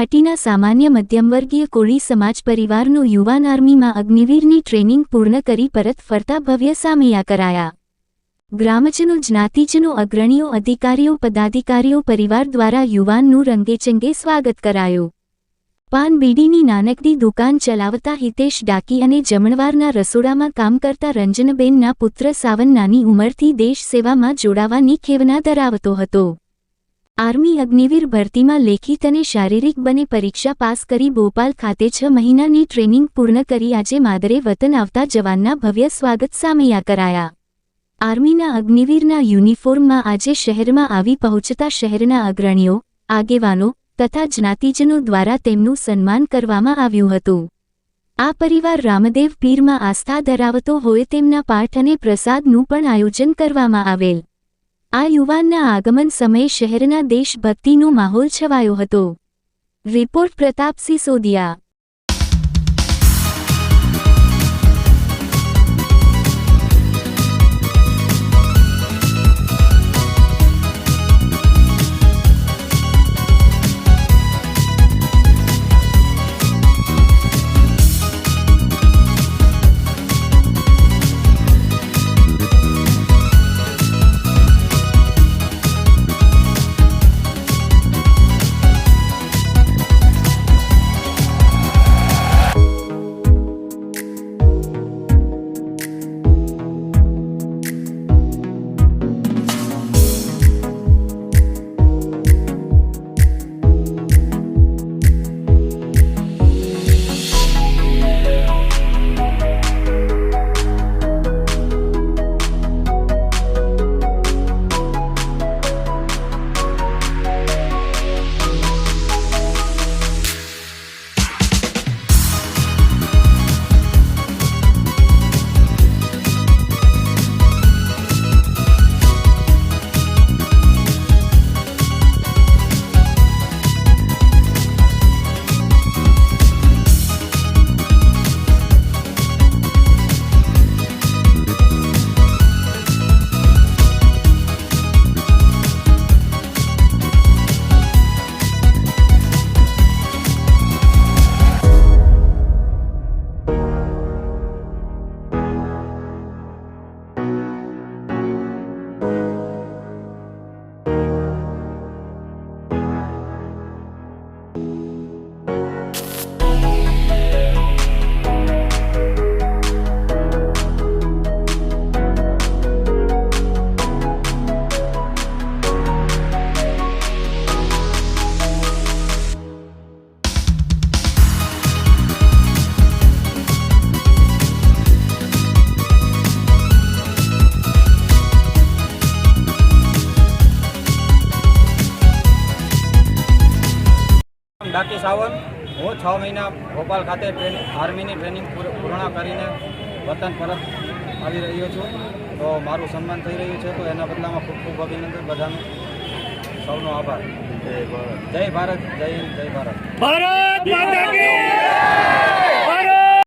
ગુવાહાટીના સામાન્ય મધ્યમવર્ગીય કોળી સમાજ પરિવારનો યુવાન આર્મીમાં અગ્નિવીરની ટ્રેનિંગ પૂર્ણ કરી પરત ફરતા ભવ્ય સામૈયા કરાયા. ગ્રામજનો, જ્ઞાતિજનો, અગ્રણીઓ, અધિકારીઓ, પદાધિકારીઓ પરિવાર દ્વારા યુવાનનું રંગેચંગે સ્વાગત કરાયું. પાન બીડીની નાનકડી દુકાન ચલાવતા હિતેશ ડાકી અને જમણવારના રસોડામાં કામ કરતા રંજનબેનના પુત્ર સાવન નાની ઉંમરથી દેશ સેવામાં જોડાવાની ખેવના ધરાવતો હતો. આર્મી અગ્નિવીર ભરતીમાં લેખિત અને શારીરિક બંને પરીક્ષા પાસ કરી ભોપાલ ખાતે 6 મહિનાની ટ્રેનિંગ પૂર્ણ કરી આજે માદરે વતન આવતા જવાનના ભવ્ય સ્વાગત સામૈયા કરાયા. આર્મીના અગ્નિવીરના યુનિફોર્મમાં આજે શહેરમાં આવી પહોંચતા શહેરના અગ્રણીઓ, આગેવાનો તથા જ્ઞાતિજનો દ્વારા તેમનું સન્માન કરવામાં આવ્યું હતું. આ પરિવાર રામદેવ પીરમાં આસ્થા ધરાવતો હોય તેમના પાઠ અને પ્રસાદનું પણ આયોજન કરવામાં આવેલ. આ યુવાનના આગમન સમયે શહેરના દેશભક્તિનો માહોલ છવાયો હતો. રિપોર્ટ પ્રતાપ સિસોદિયા. ડાકી સાવન, હું 6 મહિના ભોપાલ ખાતે આર્મીની ટ્રેનિંગ પૂર્ણ કરીને વતન પરત આવી રહ્યો છું. તો મારું સન્માન થઈ રહ્યું છે, તો એના બદલામાં ખૂબ ખૂબ અભિનંદન બધાનું. સૌનો આભાર. જય ભારત, જય હિન્દ, જય ભારત. ભારત માતા કી જય.